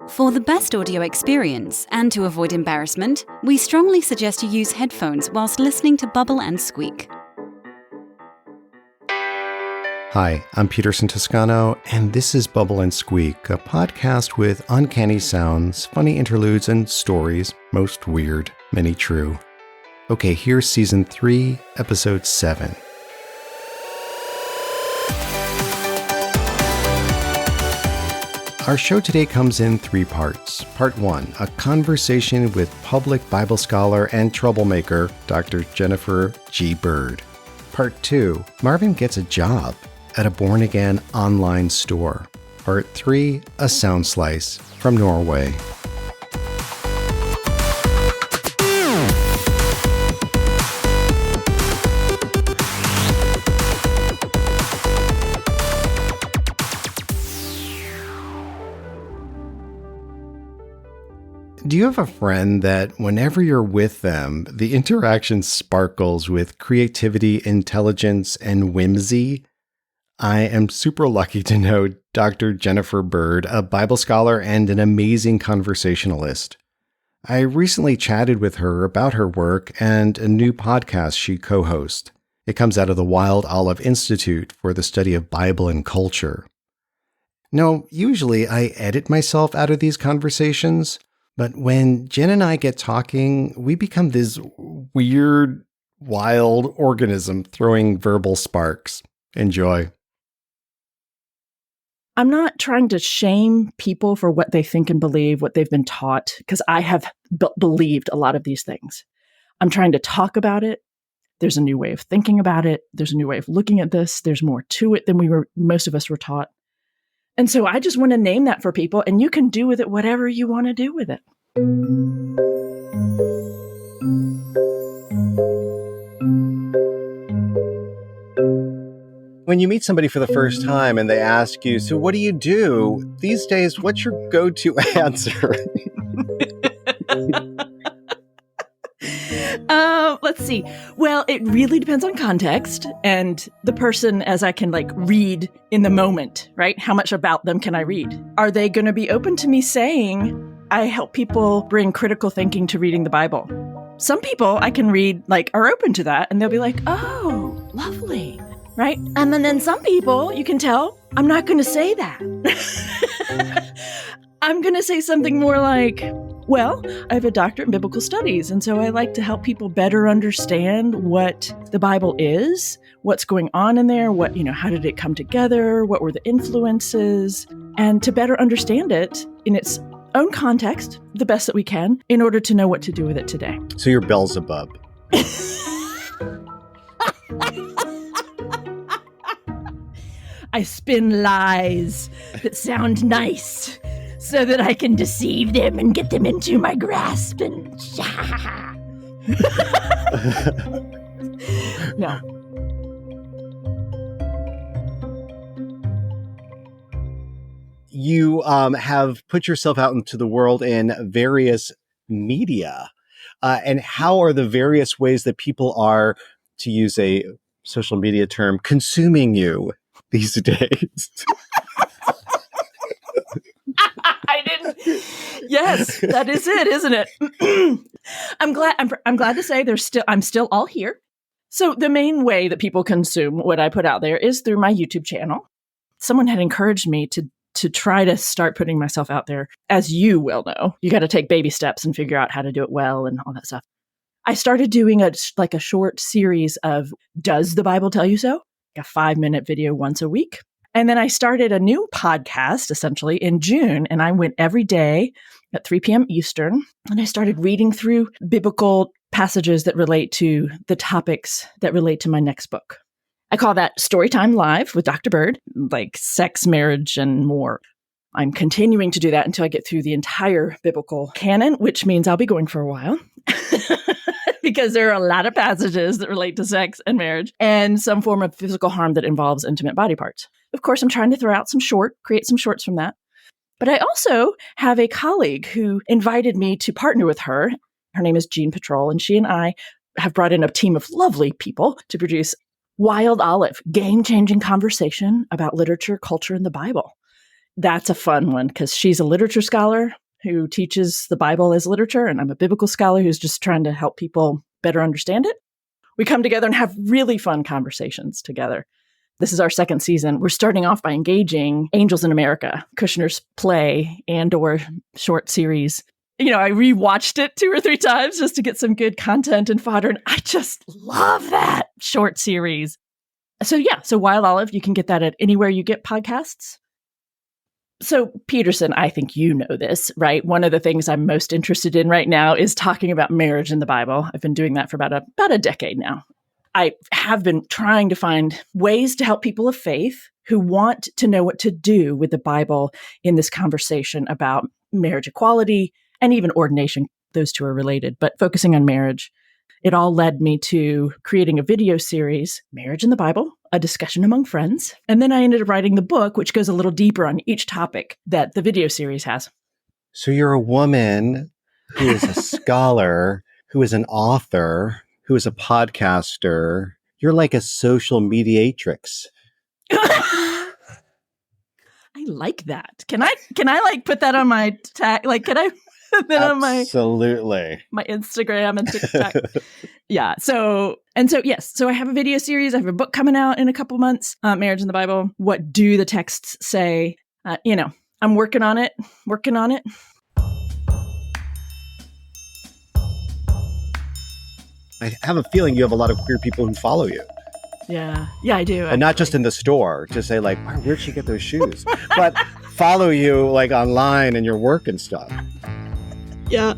For the best audio experience and to avoid embarrassment, we strongly suggest you use headphones whilst listening to Bubble&Squeak. Hi, I'm Peterson Toscano, and this is Bubble&Squeak, a podcast with uncanny sounds, funny interludes, and stories, most weird, many true. Okay, here's Season 3, Episode 7. Our show today comes in 3 parts. Part 1, a conversation with public Bible scholar and troublemaker, Dr. Jennifer G. Bird. Part 2, Marvin gets a job at a born-again online store. Part 3, a sound slice from Norway. Do you have a friend that whenever you're with them, the interaction sparkles with creativity, intelligence, and whimsy? I am super lucky to know Dr. Jennifer Bird, a Bible scholar and an amazing conversationalist. I recently chatted with her about her work and a new podcast she co-hosts. It comes out of the Wild Olive Institute for the Study of Bible and Culture. Now, usually I edit myself out of these conversations, but when Jen and I get talking, we become this weird, wild organism throwing verbal sparks. Enjoy. I'm not trying to shame people for what they think and believe, what they've been taught, because I have believed a lot of these things. I'm trying to talk about it. There's a new way of thinking about it. There's a new way of looking at this. There's more to it than most of us were taught. And so I just want to name that for people, and you can do with it whatever you want to do with it. When you meet somebody for the first time and they ask you, so what do you do? These days, what's your go-to answer? Let's see. Well, it really depends on context and the person as I can read in the moment, right? How much about them can I read? Are they going to be open to me saying, I help people bring critical thinking to reading the Bible? Some people I can read, are open to that, and they'll be like, oh, lovely, right? And then some people, you can tell, I'm not going to say that. I'm going to say something more like, well, I have a doctorate in biblical studies, and so I like to help people better understand what the Bible is, what's going on in there, how did it come together, what were the influences, and to better understand it in its own context, the best that we can, in order to know what to do with it today. So you're Beelzebub. I spin lies that sound nice so that I can deceive them and get them into my grasp and No. You have put yourself out into the world in various media. And how are the various ways that people are, to use a social media term, consuming you these days? I didn't. Yes, that is it, isn't it? I'm glad to say I'm still all here. So the main way that people consume what I put out there is through my YouTube channel. Someone had encouraged me to try to start putting myself out there. As you well know, you got to take baby steps and figure out how to do it well and all that stuff. I started doing a short series of Does the Bible Tell You So? A 5-minute video once a week. And then I started a new podcast, essentially, in June, and I went every day at 3 p.m. Eastern, and I started reading through biblical passages that relate to the topics that relate to my next book. I call that Storytime Live with Dr. Bird, like sex, marriage, and more. I'm continuing to do that until I get through the entire biblical canon, which means I'll be going for a while. Because there are a lot of passages that relate to sex and marriage and some form of physical harm that involves intimate body parts. Of course, I'm trying to throw out create some shorts from that. But I also have a colleague who invited me to partner with her. Her name is Jean Patrol, and she and I have brought in a team of lovely people to produce Wild Olive, game-changing conversation about literature, culture, and the Bible. that's a fun one because she's a literature scholar who teaches the Bible as literature, and I'm a biblical scholar who's just trying to help people better understand it. We come together and have really fun conversations together. This is our second season. We're starting off by engaging Angels in America, Kushner's play and/or short series. I rewatched it 2 or 3 times just to get some good content and fodder, and I just love that short series. So Wild Olive, you can get that at anywhere you get podcasts. So Peterson, I think you know this, right? One of the things I'm most interested in right now is talking about marriage in the Bible. I've been doing that for about a decade now. I have been trying to find ways to help people of faith who want to know what to do with the Bible in this conversation about marriage equality and even ordination. Those two are related, but focusing on marriage. It all led me to creating a video series, Marriage in the Bible, a discussion among friends. And then I ended up writing the book, which goes a little deeper on each topic that the video series has. So you're a woman who is a scholar, who is an author, who is a podcaster. You're like a social mediatrix. I like that. Can I like put that on my tag? Like, can I put that on my Instagram and TikTok? Yeah. So I have a video series. I have a book coming out in a couple months. Marriage in the Bible. What do the texts say? I'm working on it. I have a feeling you have a lot of queer people who follow you. Yeah, I do. And not just in the store to say like, where'd she get those shoes? But follow you like online and your work and stuff. Yeah.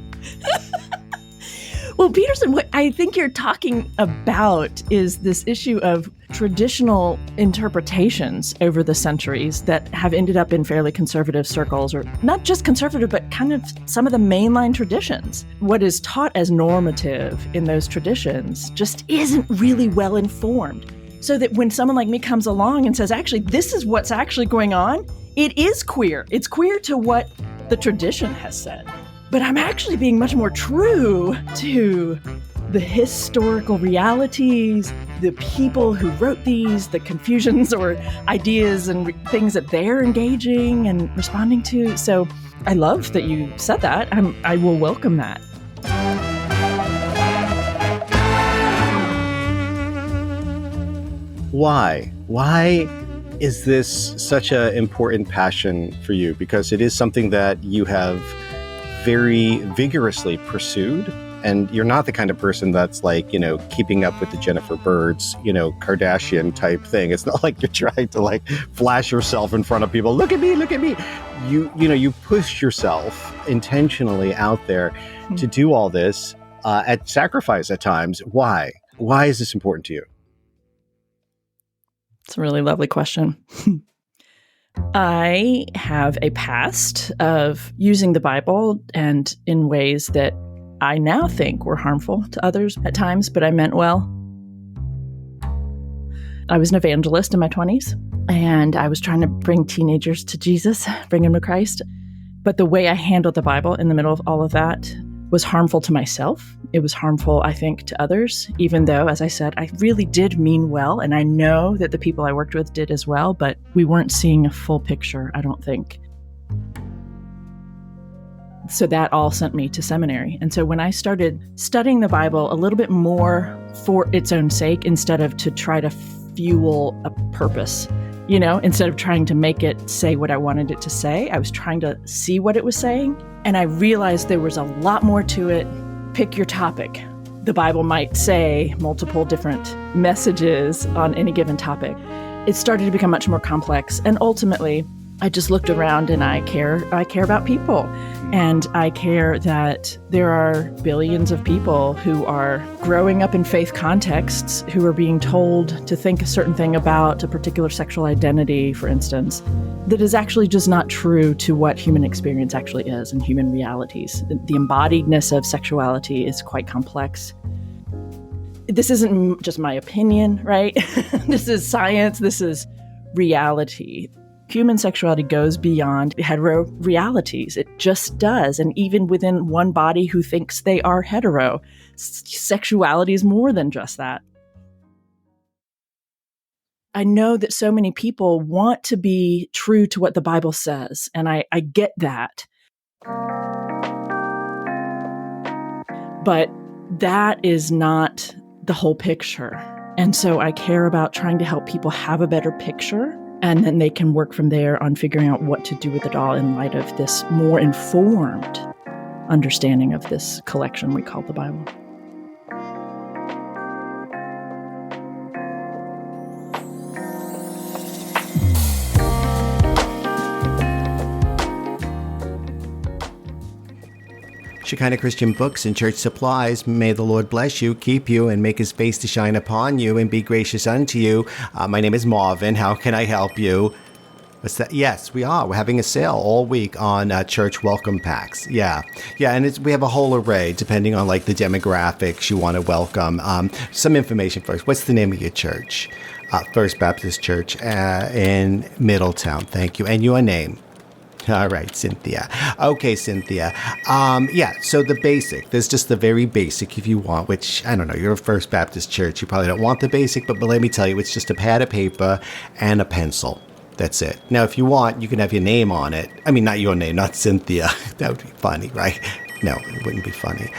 Well, Peterson, what I think you're talking about is this issue of traditional interpretations over the centuries that have ended up in fairly conservative circles, or not just conservative, but kind of some of the mainline traditions. What is taught as normative in those traditions just isn't really well informed. So that when someone like me comes along and says, actually, this is what's actually going on, it is queer. It's queer to what the tradition has said. But I'm actually being much more true to the historical realities, the people who wrote these, the confusions or ideas and things that they're engaging and responding to. So I love that you said that. I will welcome that. Why? Why is this such an important passion for you? Because it is something that you have very vigorously pursued. And you're not the kind of person that's like, keeping up with the Jennifer Birds, Kardashian type thing. It's not like you're trying to like flash yourself in front of people. Look at me, look at me. You push yourself intentionally out there to do all this at sacrifice at times. Why? Why is this important to you? It's a really lovely question. I have a past of using the Bible and in ways that I now think were harmful to others at times, but I meant well. I was an evangelist in my 20s, and I was trying to bring teenagers to Jesus, bring them to Christ. But the way I handled the Bible in the middle of all of that was harmful to myself. It was harmful, I think, to others, even though, as I said, I really did mean well. And I know that the people I worked with did as well, but we weren't seeing a full picture, I don't think. So that all sent me to seminary. And so when I started studying the Bible a little bit more for its own sake, instead of to try to fuel a purpose, instead of trying to make it say what I wanted it to say, I was trying to see what it was saying. And I realized there was a lot more to it. Pick your topic. The Bible might say multiple different messages on any given topic. It started to become much more complex. And ultimately, I just looked around and I care about people. And I care that there are billions of people who are growing up in faith contexts who are being told to think a certain thing about a particular sexual identity, for instance, that is actually just not true to what human experience actually is and human realities. The embodiedness of sexuality is quite complex. This isn't just my opinion, right? This is science. This is reality. Human sexuality goes beyond hetero realities. It just does. And even within one body who thinks they are hetero, sexuality is more than just that. I know that so many people want to be true to what the Bible says, and I get that. But that is not the whole picture. And so I care about trying to help people have a better picture, and then they can work from there on figuring out what to do with it all in light of this more informed understanding of this collection we call the Bible. Shekinah Christian Books and Church Supplies. May the Lord bless you, keep you, and make his face to shine upon you and be gracious unto you. My name is Marvin. How can I help you? What's that? Yes, we are. We're having a sale all week on church welcome packs. Yeah, and we have a whole array depending on like the demographics you want to welcome. Some information first. What's the name of your church? First Baptist Church in Middletown. Thank you. And your name? All right, Cynthia. Okay, Cynthia. So the basic, there's just the very basic if you want, which, I don't know, you're a First Baptist Church. You probably don't want the basic, but let me tell you, it's just a pad of paper and a pencil. That's it. Now, if you want, you can have your name on it. I mean, not your name, not Cynthia. That would be funny, right? No, it wouldn't be funny.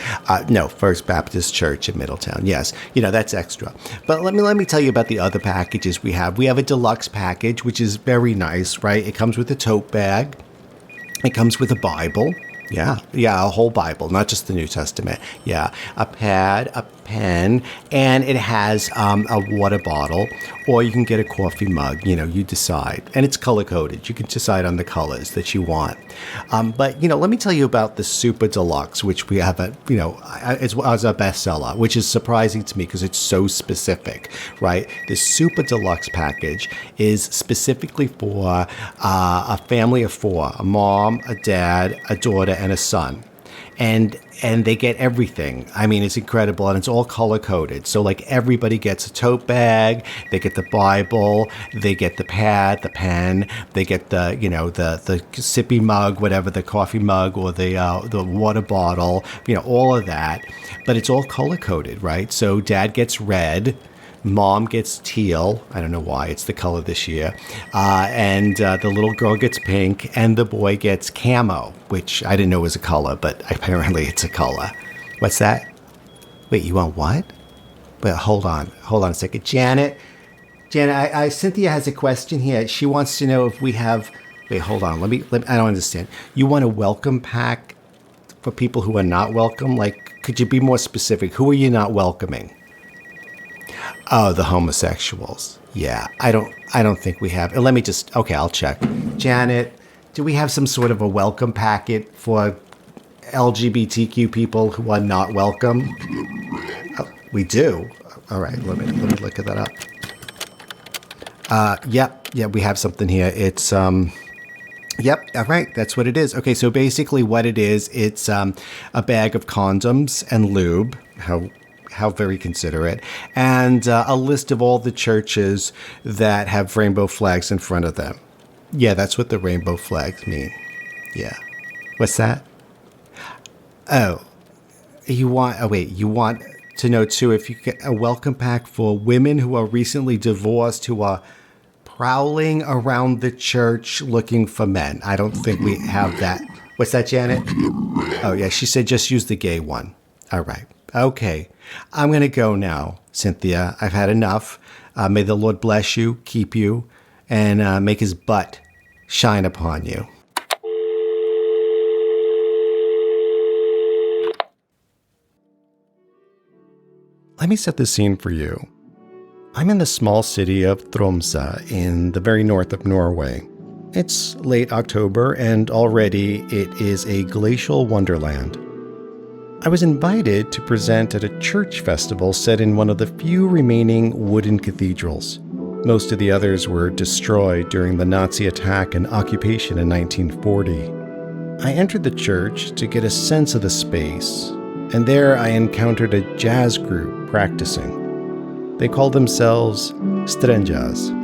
No, First Baptist Church in Middletown. Yes, that's extra. But let me tell you about the other packages we have. We have a deluxe package, which is very nice, right? It comes with a tote bag. It comes with a Bible. Yeah, a whole Bible, not just the New Testament. Yeah, a pad, a pen, and it has a water bottle, or you can get a coffee mug. You decide. And it's color-coded. You can decide on the colors that you want. But let me tell you about the Super Deluxe, which we have as a bestseller, which is surprising to me because it's so specific, right? The Super Deluxe package is specifically for a family of four, a mom, a dad, a daughter, and a son. And they get everything. I mean, it's incredible, and it's all color-coded. So, like, everybody gets a tote bag, they get the Bible, they get the pad, the pen, they get the sippy mug, whatever, the coffee mug, or the water bottle, all of that. But it's all color-coded, right? So Dad gets red, Mom gets teal. I don't know why. It's the color this year. And the little girl gets pink, and the boy gets camo, which I didn't know was a color, but apparently it's a color. What's that? Wait, you want what? Wait, hold on a second. Janet, Cynthia has a question here. She wants to know if we have... Wait, hold on. Let me I don't understand. You want a welcome pack for people who are not welcome? Like, could you be more specific? Who are you not welcoming? Oh, the homosexuals. Yeah, I don't think we have. Let me just, okay, I'll check. Janet, do we have some sort of a welcome packet for LGBTQ people who are not welcome? Oh, we do. All right, let me look at that up. Yeah, we have something here. It's Yep. All right. That's what it is. Okay. So basically what it is, it's a bag of condoms and lube. How very considerate. And a list of all the churches that have rainbow flags in front of them. Yeah, that's what the rainbow flags mean. Yeah. What's that? You want to know too if you get a welcome pack for women who are recently divorced who are prowling around the church looking for men. I don't think we have that. What's that, Janet? Oh, yeah. She said just use the gay one. All right. Okay. I'm going to go now, Cynthia. I've had enough. May the Lord bless you, keep you, and make his butt shine upon you. Let me set the scene for you. I'm in the small city of Tromsø in the very north of Norway. It's late October, and already it is a glacial wonderland. I was invited to present at a church festival set in one of the few remaining wooden cathedrals. Most of the others were destroyed during the Nazi attack and occupation in 1940. I entered the church to get a sense of the space, and there I encountered a jazz group practicing. They called themselves Strengjaz.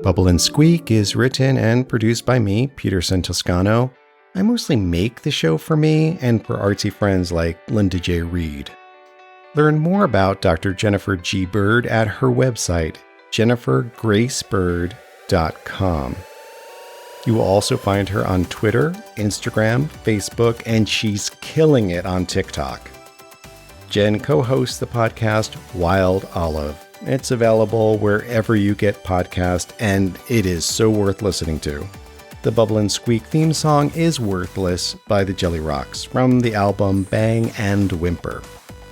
Bubble&Squeak is written and produced by me, Peterson Toscano. I mostly make the show for me and for artsy friends like Linda J. Reed. Learn more about Dr. Jennifer G. Bird at her website, jennifergracebird.com. You will also find her on Twitter, Instagram, Facebook, and she's killing it on TikTok. Jen co-hosts the podcast Wild Olive. It's available wherever you get podcasts, and it is so worth listening to. The Bubble&Squeak theme song is Worthless by the Jellyrox from the album Bang and Whimper.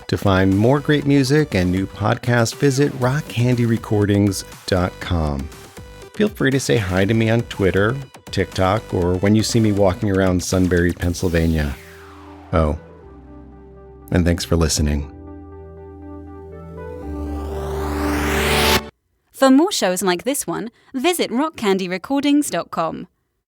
To find more great music and new podcasts, visit rockcandyrecordings.com. Feel free to say hi to me on Twitter, TikTok, or when you see me walking around Sunbury, Pennsylvania. Oh, and thanks for listening. For more shows like this one, visit rockcandyrecordings.com.